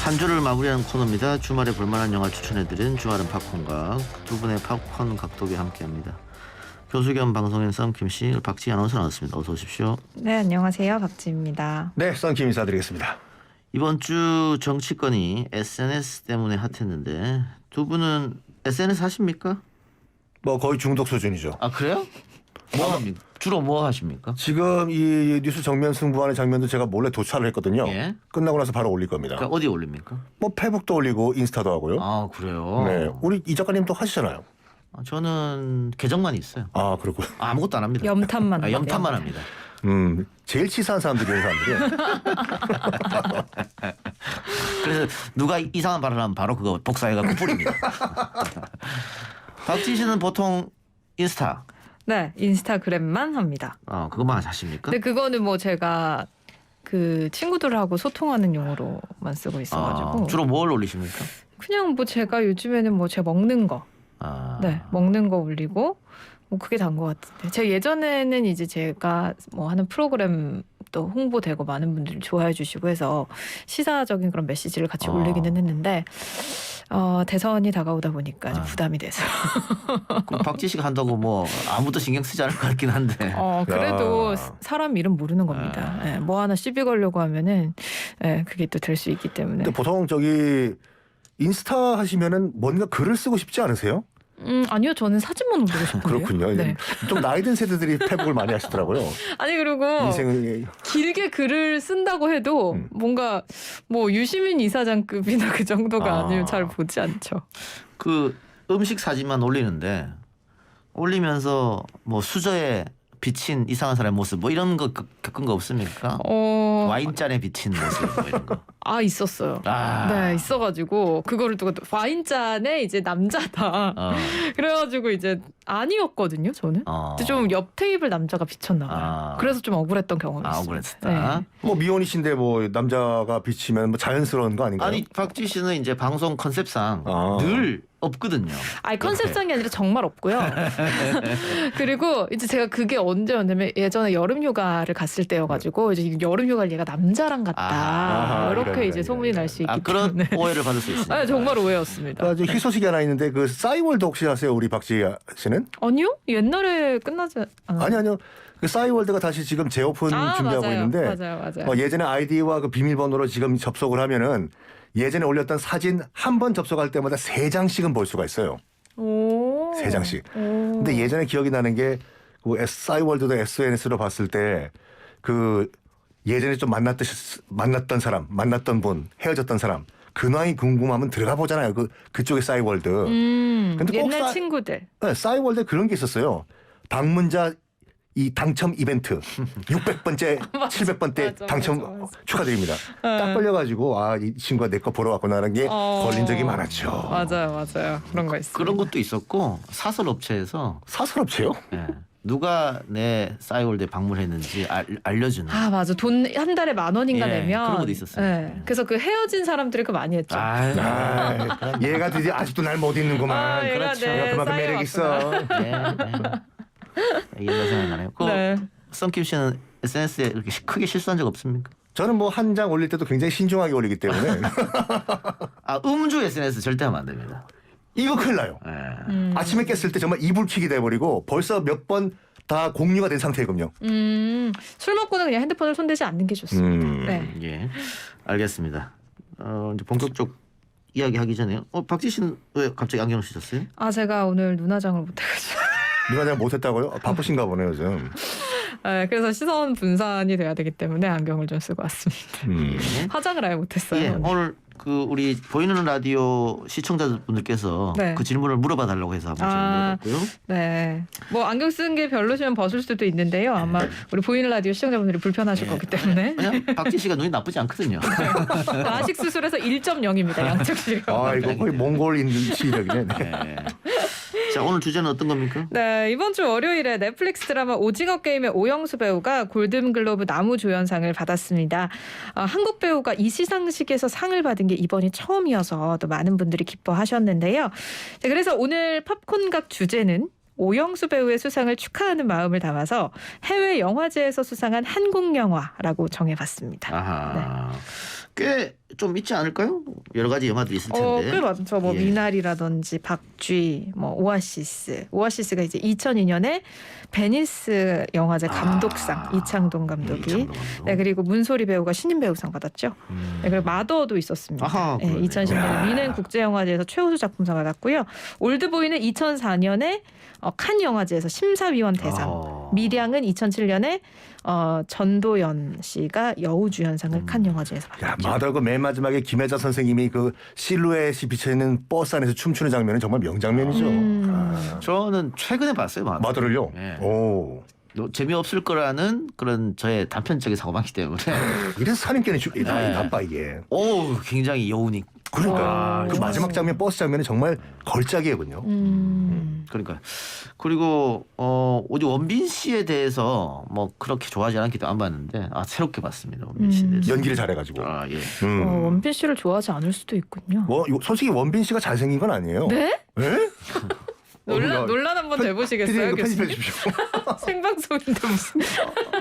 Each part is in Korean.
한 주를 마무리하는 코너입니다. 주말에 볼만한 영화 추천해드린 주말은 팝콘각. 두 분의 팝콘 각독이 함께합니다. 교수 겸 방송인 썬킴 씨, 박지희 아나운서 나왔습니다. 어서 오십시오. 네, 안녕하세요. 박지희입니다. 네, 썬킴 인사드리겠습니다. 이번 주 정치권이 SNS 때문에 핫했는데 두 분은 SNS 하십니까? 뭐 거의 중독 수준이죠. 아 그래요? 뭐 합니까? 주로 뭐 하십니까? 지금 이 뉴스 정면 승부하는 장면도 제가 몰래 도착을 했거든요. 예. 끝나고 나서 바로 올릴 겁니다. 그러니까 어디 올립니까? 뭐 페북도 올리고 인스타도 하고요. 아 그래요? 네, 우리 이 작가님도 하시잖아요. 저는 계정만 있어요. 아, 그렇고. 아무것도 안 합니다. 염탐만 염탐만 하네요. 합니다. 제일 치사한 사람들이 이런 사람들이에요. 그래서 누가 이상한 발언을 하면 바로 그거 복사해갖고 뿌립니다. 박지희 씨는 보통 인스타. 네, 인스타그램만 합니다. 그것만 하십니까? 근데 그거는 뭐 제가 그 친구들하고 소통하는 용으로만 쓰고 있어가지고 주로 뭘 올리십니까? 그냥 뭐 제가 요즘에는 뭐 제가 먹는 거, 네, 먹는 거 올리고 뭐 그게 다인 것 같은데 제가 예전에는 이제 제가 뭐 하는 프로그램도 홍보되고 많은 분들이 좋아해 주시고 해서 시사적인 그런 메시지를 같이 올리기는 했는데 대선이 다가오다 보니까 좀 부담이 돼서. 그럼 박지희 씨가 한다고 뭐 아무도 신경 쓰지 않을 것 같긴 한데. 그래도 사람 이름 모르는 겁니다. 예, 뭐 하나 시비 걸려고 하면은 그게 또 될 수 있기 때문에. 근데 보통 저기 인스타 하시면은 뭔가 글을 쓰고 싶지 않으세요? 아니요, 저는 사진만 올리고 싶은데요. 그렇군요. 네. 좀 나이든 세대들이 페북을 많이 하시더라고요. 아니 그리고 인생을 길게 글을 쓴다고 해도 뭔가 뭐 유시민 이사장급이나 그 정도가 아니면 잘 보지 않죠. 그 음식 사진만 올리는데 올리면서 뭐 수저에 비친 이상한 사람의 모습 뭐 이런 거 겪은 거 없습니까? 와인잔에 비친 모습 뭐 이런 거. 있었어요. 네, 있어가지고 그거를 두고 와인잔에 이제 남자다. 그래가지고 이제 아니었거든요, 저는. 근데 좀 옆 테이블 남자가 비쳤나 봐요. 그래서 좀 억울했던 경험이 있어요. 억울했다. 네. 뭐 미혼이신데 뭐 남자가 비치면 뭐 자연스러운 거 아닌가요? 아니 박지희 씨는 이제 방송 컨셉상 늘 없거든요. 아니 컨셉상이 아니라 정말 없고요. 그리고 이제 제가 그게 언제였냐면 예전에 여름휴가를 갔을 때여가지고 이제 여름휴가를 얘가 남자랑 갔다 이렇게 이제 소문이 날 수 있기 그런 때문에 오해를 받을 수 있습니다. 네, 정말 오해였습니다. 희소식이 하나 있는데 그 싸이월드 혹시 아세요? 우리 박지희 씨는? 아니요? 옛날에 끝나지 아니요. 그 싸이월드가 다시 지금 재오픈 준비하고 맞아요. 있는데 맞아요. 예전에 아이디와 그 비밀번호로 지금 접속을 하면은 예전에 올렸던 사진 한 번 접속할 때마다 3장씩은 볼 수가 있어요. 3장씩. 근데 예전에 기억이 나는 게 그 싸이월드도 SNS로 봤을 때 그 예전에 좀 만났던 사람, 만났던 분, 헤어졌던 사람 근황이 궁금하면 들어가 보잖아요. 그쪽에 싸이월드. 근데 꼭 옛날 친구들. 네, 싸이월드에 그런 게 있었어요. 방문자 이 당첨 이벤트 600번째, 700번째 당첨 맞아. 축하드립니다. 딱 걸려가지고 이 친구가 내 거 보러 왔구나라는 게 걸린 적이 많았죠. 맞아요. 그런 거 있어요. 그런 것도 있었고 사설 업체에서 사설업체요? 누가 내 싸이월드에 방문했는지 알려주는. 맞아. 돈 한 달에 10,000원인가 내면. 그런 것도 있었어요. 네. 그래서 그 헤어진 사람들이 그 많이 했죠. 얘가 드디어 아직도 날 못 잊는구만. 얘가 그렇죠. 내 그만큼 싸이에 매력 있어. 이런 생각나네요. 썬킴 씨는 SNS에 이렇게 크게 실수한 적 없습니까? 저는 뭐 한 장 올릴 때도 굉장히 신중하게 올리기 때문에 음주 SNS 절대 하면 안 됩니다. 이거 큰일 나요. 아침에 깼을 때 정말 이불킥이 돼버리고 벌써 몇 번 다 공유가 된 상태거든요. 술 먹고는 그냥 핸드폰을 손대지 않는 게 좋습니다. 네. 예, 알겠습니다. 이제 본격적 이야기 하기 전에 박지희 씨는 왜 갑자기 안경을 쓰셨어요? 제가 오늘 눈화장을 못해가지고. 누가 못했다고요? 바쁘신가 보네요 요즘. 네, 그래서 시선 분산이 돼야 되기 때문에 안경을 좀 쓰고 왔습니다. 화장을 아예 못했어요. 오늘 그 우리 보이는 라디오 시청자분들께서 그 질문을 물어봐 달라고 해서 한번 물어봤고요. 네, 뭐 안경 쓴 게 별로시면 벗을 수도 있는데요. 아마 우리 보이는 라디오 시청자분들이 불편하실 거기 때문에. 그냥 박지희 씨가 눈이 나쁘지 않거든요. 라식 수술에서 1.0입니다. 양쪽 시력. 이거 거의 몽골인 시력이네. 자, 오늘 주제는 어떤 겁니까? 네, 이번 주 월요일에 넷플릭스 드라마 오징어 게임의 오영수 배우가 골든글로브 나무조연상을 받았습니다. 한국 배우가 이 시상식에서 상을 받은 게 이번이 처음이어서 또 많은 분들이 기뻐하셨는데요. 자, 그래서 오늘 팝콘각 주제는 오영수 배우의 수상을 축하하는 마음을 담아서 해외 영화제에서 수상한 한국 영화라고 정해봤습니다. 아하. 꽤 좀 있지 않을까요? 여러 가지 영화들이 있을 텐데. 꽤 많죠. 뭐 예. 미나리라든지 박쥐, 뭐 오아시스가 이제 2002년에 베니스 영화제 감독상 이창동 감독이. 이창동 감독. 네, 그리고 문소리 배우가 신인 배우상 받았죠. 네, 그리고 마더도 있었습니다. 아하, 네, 그러네. 2010년에 미넨 국제영화제에서 최우수 작품상 받았고요. 올드보이는 2004년에 칸 영화제에서 심사위원 대상. 미량은 2007년에 전도연 씨가 여우주연상을 칸 영화제에서 야, 받았죠. 마더그 맨 마지막에 김혜자 선생님이 그 실루엣이 비쳐있는 버스 안에서 춤추는 장면은 정말 명장면이죠. 저는 최근에 봤어요. 마더를요? 예. 오. 재미없을 거라는 그런 저의 단편적인 사고방기 때문에 이래서 살인견이 나빠 이게. 오 굉장히 여운이 그러니까 그 마지막 장면 버스 장면이 정말 걸작이거든요. 그러니까 그리고 어디 원빈 씨에 대해서 뭐 그렇게 좋아하지 않기도 안 봤는데 새롭게 봤습니다. 원빈 씨에 대해서 연기를 잘해가지고. 예. 원빈 씨를 좋아하지 않을 수도 있군요. 솔직히 원빈 씨가 잘생긴 건 아니에요. 네? 네? 논란 한번 돼보시겠어요, 편집해 교수님? 주십시오. 생방송인데 무슨?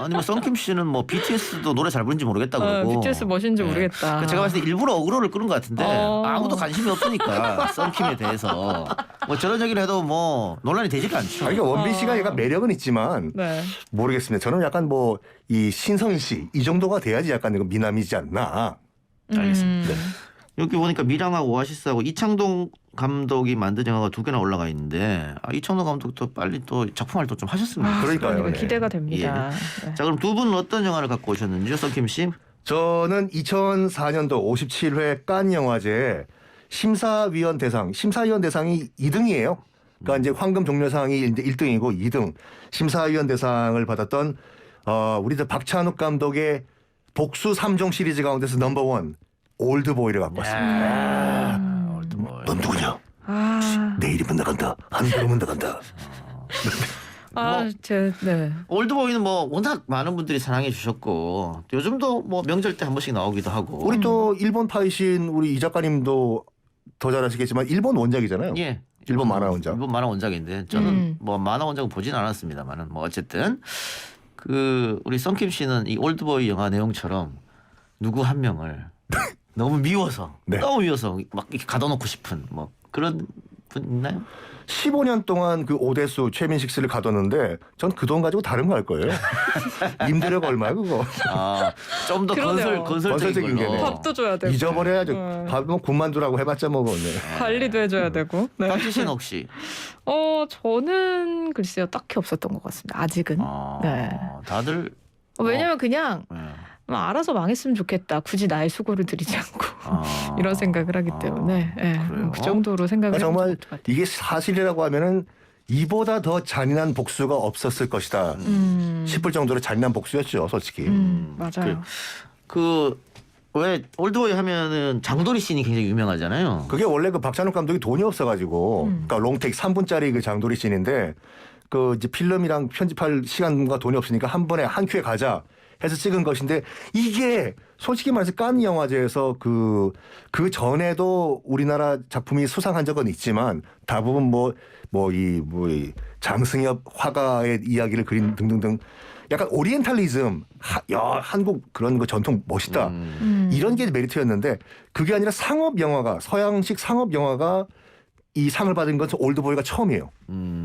아니 뭐 썬킴 씨는 뭐 BTS도 노래 잘 부르는지 모르겠다 그러고 BTS 멋인지 모르겠다. 그러니까 제가 봤을 때 일부러 어그로를 끄는 것 같은데 아무도 관심이 없으니까 썬킴에 대해서 뭐 저런 얘기를 해도 뭐 논란이 되지가 않죠. 그러니까 원빈 씨가 얘가 매력은 있지만 네. 모르겠습니다. 저는 약간 뭐 이 신성일 씨 이 정도가 돼야지 약간 이거 미남이지 않나. 알겠습니다. 여기 보니까 미랑하고 오아시스하고 이창동 감독이 만든 영화가 2개나 올라가 있는데 이창동 감독도 빨리 또 작품 활동 좀 하셨습니다. 그러니까요. 그러니까 네. 기대가 됩니다. 네. 자 그럼 두 분은 어떤 영화를 갖고 오셨는지요, 썬킴 씨? 저는 2004년도 57회 칸 영화제 심사위원 대상이 2등이에요. 그러니까 이제 황금 종려상이 이제 1등이고 2등 심사위원 대상을 받았던 우리 박찬욱 감독의 복수 3종 시리즈 가운데서 넘버원 올드보이를 갖고 왔습니다. 넌 누구냐? 내 이름은 나간다. 한 걸음은 나간다. 네. 올드보이는 뭐 워낙 많은 분들이 사랑해 주셨고 요즘도 뭐 명절 때 한 번씩 나오기도 하고. 우리 또 일본 파이신 우리 이 작가님도 더 잘 아시겠지만 일본 원작이잖아요. 예. 일본 만화 원작. 일본 만화 원작인데 저는 뭐 만화 원작은 보진 않았습니다만은 뭐 어쨌든 그 우리 썬킴 씨는 이 올드보이 영화 내용처럼 누구 한 명을 너무 미워서 네. 너무 미워서 막 이렇게 가둬놓고 싶은 뭐 그런 분 있나요? 15년 동안 그 오대수 최민식 씨를 가뒀는데 전 그 돈 가지고 다른 거 할 거예요. 임대료가 얼마야 그거. 좀 더 그러네요. 건설적인 걸로. 게네. 밥도 줘야 되고. 잊어버려야죠. 밥은 군만두라고 해봤자 뭐. 네. 관리도 해줘야 되고. 네. 박지 씨는 혹시? 저는 글쎄요 딱히 없었던 것 같습니다. 아직은. 네. 다들 왜냐면 그냥 네. 알아서 망했으면 좋겠다. 굳이 나의 수고를 들이지 않고 이런 생각을 하기 때문에 그래요? 그 정도로 생각을 그러니까 정말 해본 것 같아요. 이게 사실이라고 하면은 이보다 더 잔인한 복수가 없었을 것이다 싶을 정도로 잔인한 복수였죠, 솔직히. 맞아요. 왜 올드보이 하면은 장도리 씬이 굉장히 유명하잖아요. 그게 원래 그 박찬욱 감독이 돈이 없어가지고, 그러니까 롱테이크 3분짜리 그 장도리 씬인데, 그 이제 필름이랑 편집할 시간과 돈이 없으니까 한 번에 한 큐에 가자 해서 찍은 것인데, 이게 솔직히 말해서 칸 영화제에서 그 전에도 우리나라 작품이 수상한 적은 있지만 대부분 이 장승엽 화가의 이야기를 그린 등등등 약간 오리엔탈리즘, 한국 그런 거 전통 멋있다. 이런 게 메리트였는데 그게 아니라 상업 영화가 서양식 상업 영화가 이 상을 받은 건 올드보이가 처음이에요.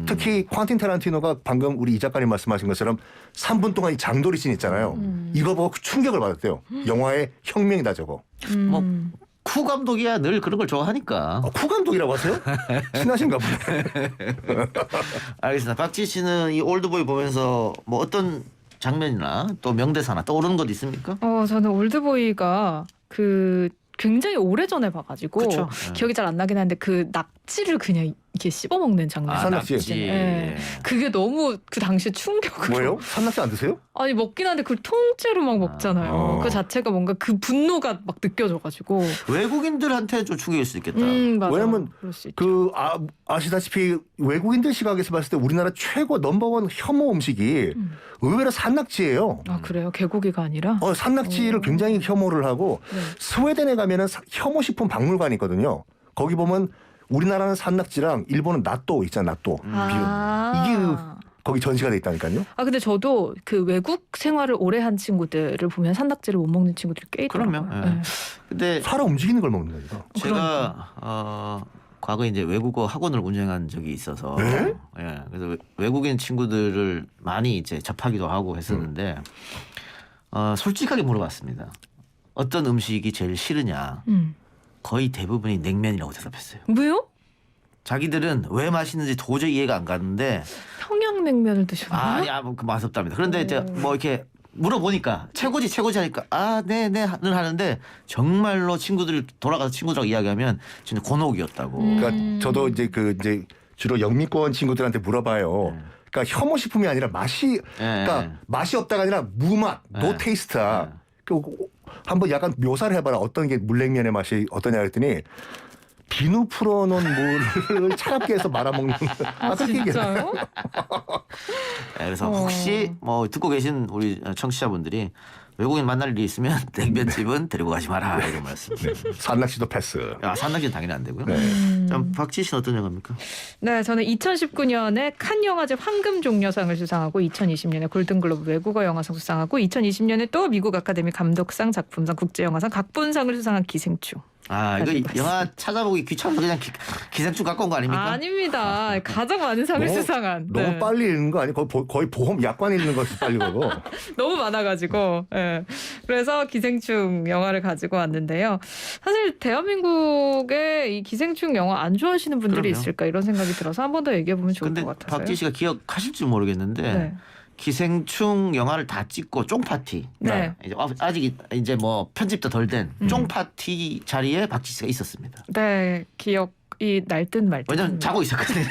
특히 퀸틴 타란티노가 방금 우리 이 작가님 말씀하신 것처럼 3분 동안 이 장도리 씬 있잖아요. 이거 보고 충격을 받았대요. 영화의 혁명이다 저거. 뭐 쿠 감독이야 늘 그런 걸 좋아하니까. 쿠 감독이라고 하세요? 친하신가 보네. 알겠습니다. 박지 씨는 이 올드보이 보면서 뭐 어떤 장면이나 또 명대사나 떠오르는 것 있습니까? 저는 올드보이가 굉장히 오래전에 봐가지고 그쵸? 기억이 잘 안 나긴 하는데 그 낙지를 그냥 이렇게 씹어먹는 장면. 산낙지. 네. 그게 너무 그 당시에 충격으로. 뭐예요? 산낙지 안 드세요? 아니 먹긴 하는데 그걸 통째로 막 먹잖아요. 그 자체가 뭔가 그 분노가 막 느껴져가지고. 외국인들한테 좀 충격일 수 있겠다. 맞아. 왜냐면 그럴 수 있죠. 아시다시피 외국인들 시각에서 봤을 때 우리나라 최고 넘버원 혐오 음식이 의외로 산낙지예요. 그래요? 개고기가 아니라? 산낙지를 굉장히 혐오를 하고 네. 스웨덴에 가면은 혐오식품 박물관이 있거든요. 거기 보면 우리나라는 산낙지랑 일본은 나또 있잖아, 나또. 이게 거기 전시가 돼 있다니까요. 아 근데 저도 그 외국 생활을 오래 한 친구들을 보면 산낙지를 못 먹는 친구들이 꽤 있더라고요. 그럼요. 예. 네. 근데 살아 움직이는 걸 먹는 거죠. 제가 과거에 이제 외국어 학원을 운영한 적이 있어서 네? 예. 그래서 외국인 친구들을 많이 이제 접하기도 하고 했었는데 솔직하게 물어봤습니다. 어떤 음식이 제일 싫으냐? 거의 대부분이 냉면이라고 대답했어요. 왜요? 자기들은 왜 맛있는지 도저히 이해가 안 가는데 평양냉면을 드셨나요? 아니야 그 맛없답니다. 그런데 이제 뭐 이렇게 물어보니까 최고지 하니까 네네 하는데 정말로 친구들 돌아가서 친구들하고 이야기하면 진짜 곤혹이었다고. 그러니까 저도 이제 주로 영미권 친구들한테 물어봐요. 그러니까 혐오 식품이 아니라 맛이 그러니까 맛이 없다가 아니라 무맛, 노 테이스트야. 한번 약간 묘사를 해봐라. 어떤 게 물냉면의 맛이 어떠냐 그랬더니 비누 풀어놓은 물을 차갑게 해서 말아먹는. 진짜요? 그래서 혹시 뭐 듣고 계신 우리 청취자분들이 외국인 만날 일이 있으면 냉면집은 데리고 가지 마라 이런 말씀. 네. 산낙지도 패스. 산낙지는 당연히 안 되고요. 네. 자, 박지 씨는 어떤 영화입니까? 네, 저는 2019년에 칸 영화제 황금종려상을 수상하고 2020년에 골든글로브 외국어 영화상 수상하고 2020년에 또 미국 아카데미 감독상, 작품상, 국제영화상 각본상을 수상한 기생충. 이거 영화 찾아보기 귀찮아서 그냥 기생충 갖고 온 거 아닙니까? 아닙니다. 가장 많은 상을 수상한. 너무 네. 빨리 읽는 거 아니고 거의 보험 약관 읽는 것이 빨리 거고. 너무 많아가지고. 네. 그래서 기생충 영화를 가지고 왔는데요. 사실 대한민국에 이 기생충 영화 안 좋아하시는 분들이 그럼요. 있을까 이런 생각이 들어서 한 번 더 얘기해 보면 좋을 근데 것 같아서요. 박지 씨가 기억하실지 모르겠는데 네. 기생충 영화를 다 찍고 쫑파티. 네. 이제 아직 이제 뭐 편집도 덜 된 쫑파티 자리에 박지 씨가 있었습니다. 네, 기억이 날듯 말듯. 왜냐면 자고 있었거든요.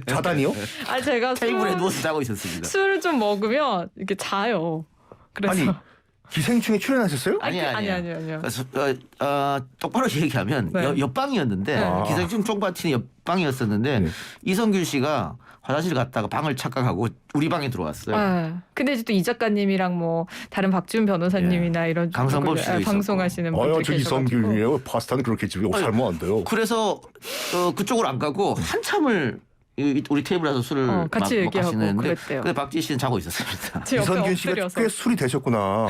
자단이요? 아 제가 테이블에 누워서 자고 있었습니다. 술을 좀 먹으면 이렇게 자요. 그래서 아니 기생충에 출연하셨어요? 아니요. 그래서 똑바로 얘기하면 네. 옆방이었는데 기생충 쫑파티는 옆방이었었는데 이성균 씨가 화장실 갔다가 방을 착각하고 우리 방에 들어왔어요. 네. 근데 이제 또 이 작가님이랑 뭐 다른 박지훈 변호사님이나 이런 강성범 씨도 있었고. 방송하시는 분들 저 계셔가지고. 이성균이에요. 파스타는 그렇게 집에 살면 안 돼요. 그래서 그쪽으로 안 가고 한참을 우리 테이블에서 술을 같이 얘기하고 마시는데 그랬대요. 근데 박지 씨는 자고 있었습니다. 제 옆에 이성균 씨가 엎드려서. 꽤 술이 되셨구나.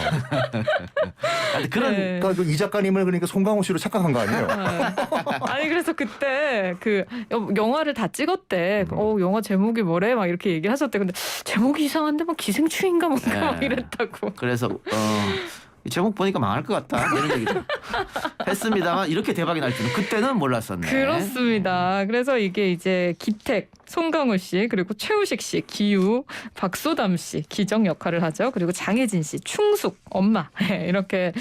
근데 그런 네. 그러니까 이 작가님을 그러니까 송강호 씨로 착각한 거 아니에요? 아니 그래서 그때 그 영화를 다 찍었대. 영화 제목이 뭐래? 막 이렇게 얘기를 하셨대. 근데 제목이 이상한데 뭐 기생충인가 뭔가 막 이랬다고. 그래서 이 제목 보니까 망할 것 같다 이런 얘기도 했습니다만 이렇게 대박이 날 줄은 그때는 몰랐었네. 그렇습니다. 그래서 이게 이제 기택, 송강호 씨, 그리고 최우식 씨, 기유, 박소담 씨, 기정 역할을 하죠. 그리고 장혜진 씨, 충숙, 엄마 이렇게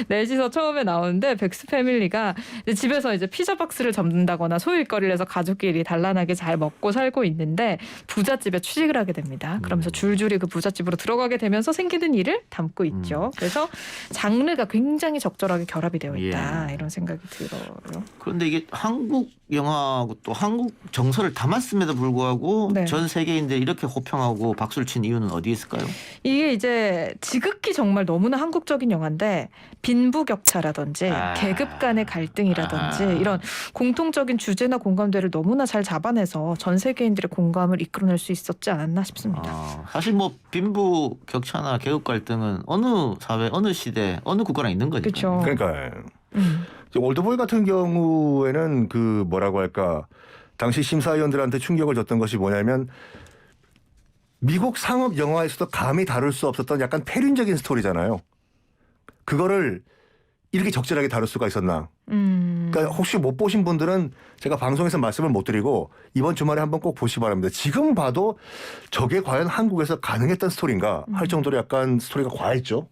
넷이서 처음에 나오는데 백스 패밀리가 집에서 이제 피자 박스를 접는다거나 소일거리를 해서 가족끼리 단란하게 잘 먹고 살고 있는데 부잣집에 취직을 하게 됩니다. 그러면서 줄줄이 그 부잣집으로 들어가게 되면서 생기는 일을 담고 있죠. 그래서 장르가 굉장히 적절하게 결합이 되어 있다 이런 생각이 들어요. 그런데 이게 한국 영화하고 또 한국 정서를 담았음에도 불구하고 네. 전 세계인들이 이렇게 호평하고 박수를 친 이유는 어디에 있을까요? 이게 이제 지극히 정말 너무나 한국적인 영화인데 빈부격차라든지 계급 간의 갈등이라든지 이런 공통적인 주제나 공감대를 너무나 잘 잡아내서 전 세계인들의 공감을 이끌어낼 수 있었지 않았나 싶습니다. 사실 뭐 빈부격차나 계급 갈등은 어느 사회, 어느 시대, 어느 국가나 있는 거니까요. 그렇죠. 그러니까 올드보이 같은 경우에는 그 뭐라고 할까 당시 심사위원들한테 충격을 줬던 것이 뭐냐면 미국 상업 영화에서도 감히 다룰 수 없었던 약간 폐륜적인 스토리잖아요. 그거를 이렇게 적절하게 다룰 수가 있었나. 그러니까 혹시 못 보신 분들은 제가 방송에서 말씀을 못 드리고 이번 주말에 한번 꼭 보시기 바랍니다. 지금 봐도 저게 과연 한국에서 가능했던 스토리인가 할 정도로 약간 스토리가 과했죠.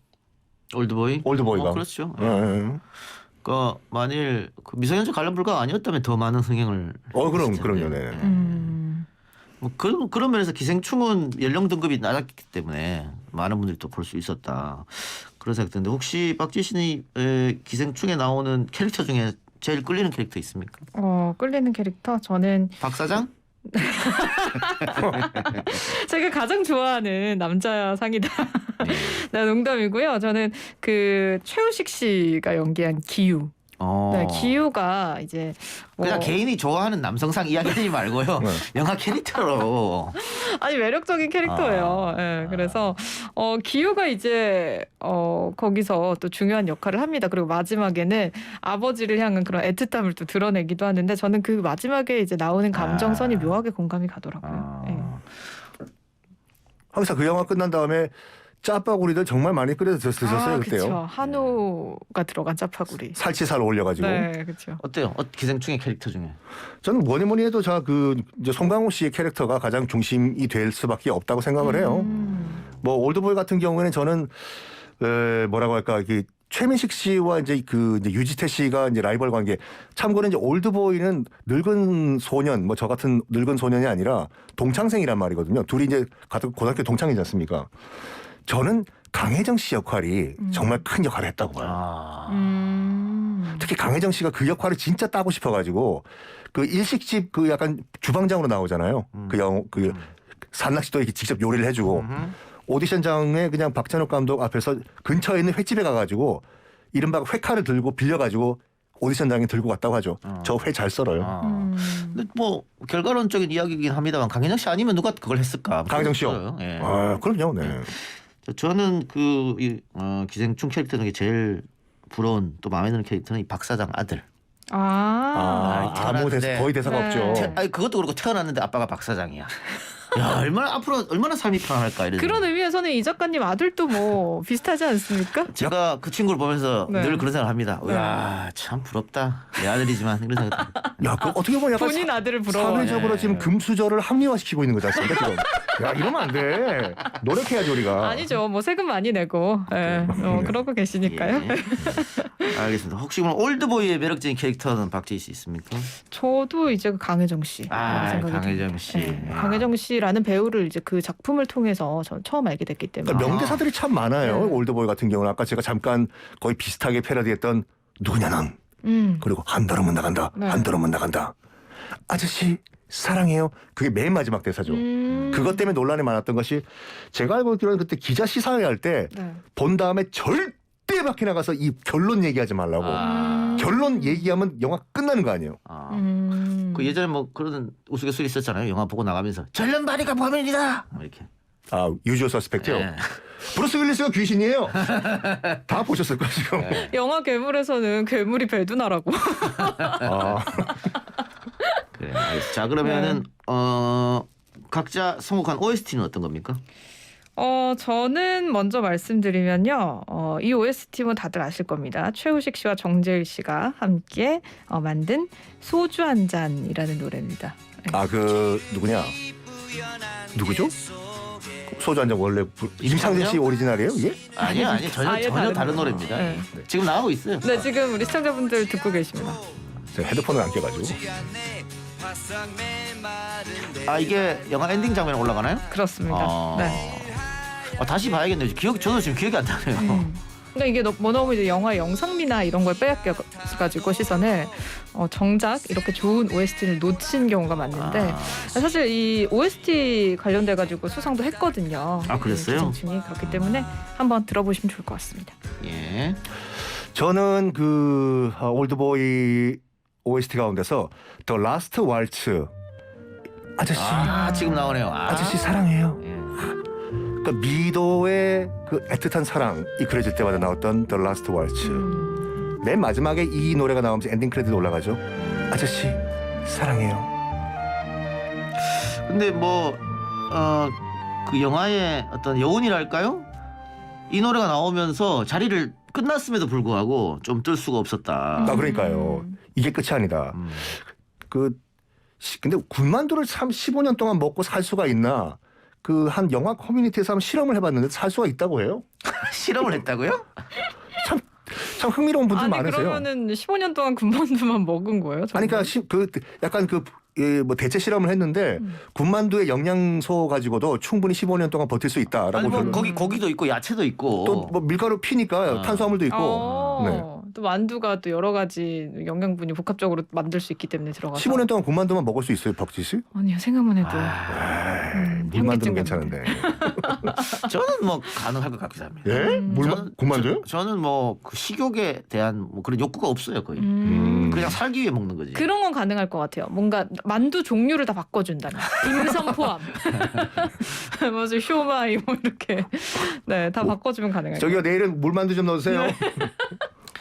올드보이? 올드보이가. 그렇죠. 네. 그러니까 만일 그 미성년자 관람 불가가 아니었다면 더 많은 흥행을 그럼요. 네. 뭐 그런 면에서 기생충은 연령 등급이 낮았기 때문에 많은 분들이 또 볼 수 있었다 그런 생각 드는데 혹시 박지 씨는 기생충에 나오는 캐릭터 중에 제일 끌리는 캐릭터 있습니까? 끌리는 캐릭터 저는 박 사장? 제가 가장 좋아하는 남자 상이다. 네, 농담이고요. 저는 그 최우식 씨가 연기한 기유. 네, 기유가 이제 뭐 그냥 개인이 좋아하는 남성상 이야기하지 말고요. 영화 캐릭터로. 아니 매력적인 캐릭터예요. 네, 그래서 기유가 이제 거기서 또 중요한 역할을 합니다. 그리고 마지막에는 아버지를 향한 그런 애틋함을 또 드러내기도 하는데 저는 그 마지막에 이제 나오는 감정선이 묘하게 공감이 가더라고요. 네. 항상 그 영화 끝난 다음에 짜파구리들 정말 많이 끓여서 드셨어요 그때요. 그렇죠. 한우가 들어간 짜파구리. 살치살 올려가지고. 네, 그렇죠. 어때요? 기생충의 캐릭터 중에? 저는 뭐니 해도 이제 송강호 씨의 캐릭터가 가장 중심이 될 수밖에 없다고 생각을 해요. 뭐 올드보이 같은 경우에는 저는 뭐라고 할까 최민식 씨와 이제 유지태 씨가 이제 라이벌 관계. 참고로 이제 올드보이는 늙은 소년, 뭐 저 같은 늙은 소년이 아니라 동창생이란 말이거든요. 둘이 이제 고등학교 동창이지 않습니까? 저는 강혜정 씨 역할이 정말 큰 역할을 했다고 봐요. 특히 강혜정 씨가 그 역할을 진짜 따고 싶어가지고 그 일식집 약간 주방장으로 나오잖아요. 그 산낙지도 이렇게 직접 요리를 해주고 오디션장에 그냥 박찬욱 감독 앞에서 근처에 있는 횟집에 가가지고 이른바 회칼을 들고 빌려가지고 오디션장에 들고 갔다고 하죠. 저 회 잘 썰어요. 근데 뭐 결과론적인 이야기이긴 합니다만 강혜정 씨 아니면 누가 그걸 했을까? 강혜정 씨요? 예. 그럼요. 네. 저는 기생충 캐릭터 중에 제일 부러운 또 마음에 드는 캐릭터는 이 박사장 아들. 아무 거의 대사가 없죠. 그것도 그렇고 태어났는데 아빠가 박사장이야. 야, 앞으로 얼마나 삶이 편안할까 이런. 그런 의미에서는 이 작가님 아들도 뭐 비슷하지 않습니까? 제가 그 친구를 보면서 늘 그런 생각을 합니다. 와, 참 부럽다. 내 아들이지만 이런 생각. 야, 그 어떻게 보면 약간 본인 아들을 부러워. 사회적으로 지금 금수저를 합리화시키고 있는 거지 않습니까 지금? 야, 이러면 안 돼. 노력해야지 우리가. 아니죠. 뭐 세금 많이 내고 그러고 계시니까요. 예. 알겠습니다. 혹시 오늘 올드보이의 매력적인 캐릭터는 박재희 씨 있습니까? 저도 이제 강혜정 씨. 강혜정 씨. 강혜정 씨라는 배우를 이제 그 작품을 통해서 전 처음 알게 됐기 때문에. 그러니까 명대사들이 참 많아요. 올드보이 같은 경우는 아까 제가 잠깐 거의 비슷하게 패러디했던 누구냐 넌. 그리고 한 걸음은 나간다. 한 걸음은 나간다. 아저씨 사랑해요. 그게 맨 마지막 대사죠. 그것 때문에 논란이 많았던 것이 제가 알고 있기로는 그때 기자 시사회 할 때 본 다음에 절대 밖에 나가서 이 결론 얘기하지 말라고. 결론 얘기하면 영화 끝나는 거 아니에요. 그 예전에 뭐 그런 우스갯소리 있었잖아요. 영화 보고 나가면서 전련 발이가 범인이다. 이렇게. 유주얼 서스펙트요. 네. 브루스 윌리스가 귀신이에요. 다 보셨을 거예요 지금. 영화 괴물에서는 괴물이 배두나라고. 그래. 자 그러면은 각자 선곡한 OST는 어떤 겁니까? 저는 먼저 말씀드리면요. 이 OST는 다들 아실 겁니다. 최우식 씨와 정재일 씨가 함께 만든 소주 한 잔이라는 노래입니다. 누구냐? 누구죠? 소주 한 잔 원래 임창정 씨 오리지널이에요 이게? 아니 전혀 다른 노래입니다. 네. 지금 나가고 있어요. 네, 지금 우리 시청자분들 듣고 계십니다. 제가 헤드폰을 안 껴가지고. 이게 영화 엔딩 장면에 올라가나요? 그렇습니다. 네. 다시 봐야겠네요. 저도 지금 기억이 안 나네요. 그러니까 이게 너무 이제 영화 영상미나 이런 걸 빼앗겨가지고 시선을 정작 이렇게 좋은 OST를 놓친 경우가 많은데 사실 이 OST 관련돼가지고 수상도 했거든요. 그랬어요? 기생충이 그렇기 때문에 한번 들어보시면 좋을 것 같습니다. 예. 저는 올드보이 OST 가운데서 더 라스트 왈츠 아저씨 지금 나오네요. 아저씨 사랑해요. 예. 그러니까 미도의 그 애틋한 사랑이 그려질 때마다 나왔던 더 라스트 왈츠. 맨 마지막에 이 노래가 나오면서 엔딩 크레딧 올라가죠. 아저씨 사랑해요. 근데 그 영화의 어떤 여운이랄까요? 이 노래가 나오면서 자리를 끝났음에도 불구하고 좀 뜰 수가 없었다. 그러니까요. 이게 끝이 아니다. 근데 군만두를 참 15년 동안 먹고 살 수가 있나? 한 영화 커뮤니티에서 한번 실험을 해봤는데 살 수가 있다고 해요. 실험을 했다고요? 참 흥미로운 분들 많으세요. 그러면은 15년 동안 군만두만 먹은 거예요? 그러니까 약간 뭐 대체 실험을 했는데 군만두의 영양소 가지고도 충분히 15년 동안 버틸 수 있다라고. 거기 고기도 있고 야채도 있고 또 뭐 밀가루 피니까 탄수화물도 있고. 또 만두가 또 여러 가지 영양분이 복합적으로 만들 수 있기 때문에 들어가서. 15년 동안 군만두만 먹을 수 있어요, 박지 씨? 아니요, 생각만 해도. 물만두는 괜찮은데. 저는 뭐 가능할 것 같기도 합니다. 예? 군만두요? 저는 뭐 그 식욕에 대한 뭐 그런 욕구가 없어요 거의. 그냥 살기 위해 먹는 거지. 그런 건 가능할 것 같아요. 뭔가 만두 종류를 다 바꿔준다면 임성 포함, 맞아 쇼마이 뭐 이렇게 다 바꿔주면 가능할 것 저기요 같아요. 내일은 물만두 좀 넣어주세요.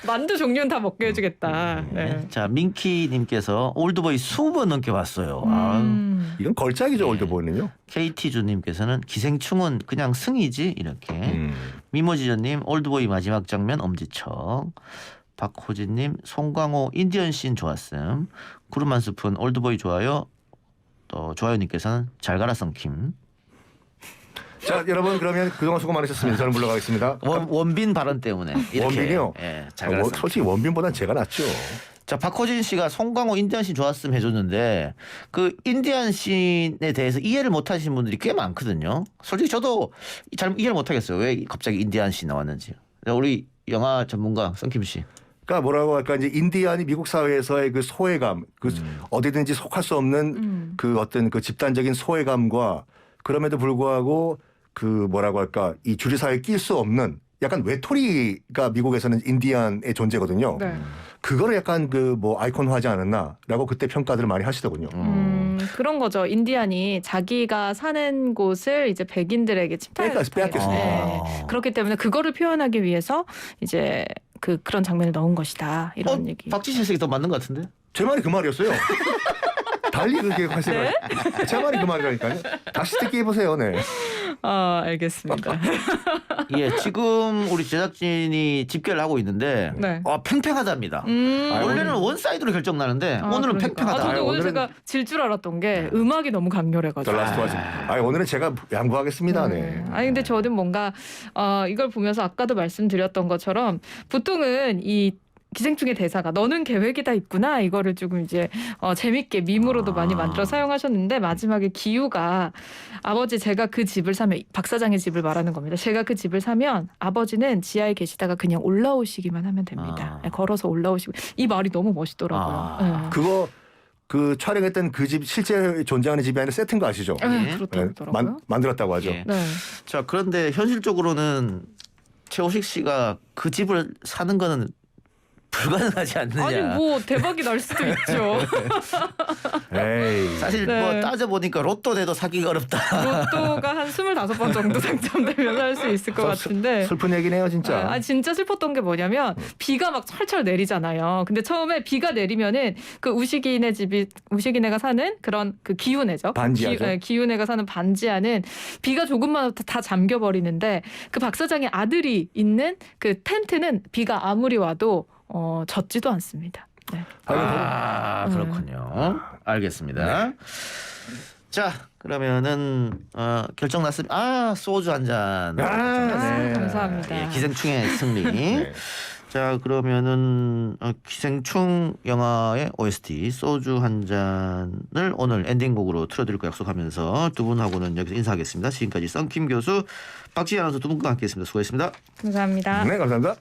만두 종류는 다 먹게 해주겠다. 네. 자 민키님께서 올드보이 20번 넘게 봤어요. 이건 걸작이죠 올드보이는요. KT주님께서는 기생충은 그냥 승이지 이렇게. 미모지전님 올드보이 마지막 장면 엄지척. 박호진님 송강호 인디언 씬 좋았음. 구름한 숲은 올드보이 좋아요. 또 좋아요님께서는 잘 가라 썬킴. 자 여러분 그러면 그동안 수고 많으셨습니다. 저는 물러가겠습니다. 원빈 발언 때문에 이렇게. 원빈이요? 예, 잘 가라 썬킴. 솔직히 원빈보단 제가 낫죠. 자 박호진 씨가 송강호 인디언 씬 좋았음 해줬는데 그 인디언 씬에 대해서 이해를 못하시는 분들이 꽤 많거든요. 솔직히 저도 잘 이해를 못하겠어요. 왜 갑자기 인디언 씬 나왔는지. 우리 영화 전문가 썬킴 씨. 그러니까 뭐라고 할까 이제 인디안이 미국 사회에서의 그 소외감, 그 어디든지 속할 수 없는 그 어떤 그 집단적인 소외감과 그럼에도 불구하고 그 뭐라고 할까 이 주류 사회에 낄 수 없는 약간 외톨이가 미국에서는 인디안의 존재거든요. 네. 그거를 약간 그 뭐 아이콘화하지 않았나라고 그때 평가들을 많이 하시더군요. 그런 거죠. 인디안이 자기가 사는 곳을 이제 백인들에게 빼앗겼어요. 네. 그렇기 때문에 그거를 표현하기 위해서 이제 그런 장면을 넣은 것이다. 이런 얘기. 박지신 씨가 더 맞는 것 같은데? 제 말이 그 말이었어요. 달리 그렇게 하세요. 네? 제 말이 그 말이라니까요. 다시 듣기 해보세요. 네. 알겠습니다. 예, 지금 우리 제작진이 집계를 하고 있는데 네. 팽팽하답니다. 원래는 원사이드로 결정 나는데 오늘은 그러니까. 팽팽하다. 근데 오늘 제가 질 줄 알았던 게 음악이 너무 강렬해가지고. 오늘은 제가 양보하겠습니다. 네. 아니 근데 저는 뭔가 이걸 보면서 아까도 말씀드렸던 것처럼 보통은 이 기생충의 대사가 너는 계획이 다 있구나 이거를 조금 이제 재밌게 밈으로도 많이 만들어 사용하셨는데 마지막에 기우가 아버지 제가 그 집을 사면 박 사장의 집을 말하는 겁니다. 제가 그 집을 사면 아버지는 지하에 계시다가 그냥 올라오시기만 하면 됩니다. 걸어서 올라오시고 이 말이 너무 멋있더라고요. 네. 그거 그 촬영했던 그 집 실제 존재하는 집이 아니라 세트인 거 아시죠? 그렇더라고요. 만들었다고 하죠. 예. 네. 자 그런데 현실적으로는 최호식 씨가 그 집을 사는 거는 불가능하지 않느냐. 아니 뭐 대박이 날 수도 있죠. 에이. 사실 뭐 따져보니까 로또 돼도 사기가 어렵다. 로또가 한 25번 정도 당첨되면 할 수 있을 것 같은데. 슬픈 얘기네요 진짜. 진짜 슬펐던 게 뭐냐면 비가 막 철철 내리잖아요. 근데 처음에 비가 내리면은 그 우식이네가 사는 그런 그 기훈애죠. 반지하죠. 기훈애가 사는 반지하는 비가 조금만 와도 다 잠겨버리는데 그 박 사장의 아들이 있는 그 텐트는 비가 아무리 와도 젖지도 않습니다. 네. 그렇군요. 알겠습니다. 자 그러면은 결정 났습니다. 소주 한 잔. 네. 감사합니다. 예, 기생충의 승리. 네. 자 그러면은 기생충 영화의 OST 소주 한 잔을 오늘 엔딩곡으로 틀어드릴 거 약속하면서 두 분하고는 여기서 인사하겠습니다. 지금까지 썬킴 교수, 박지희 아나운서 두 분과 함께했습니다. 수고했습니다. 감사합니다. 네, 감사합니다.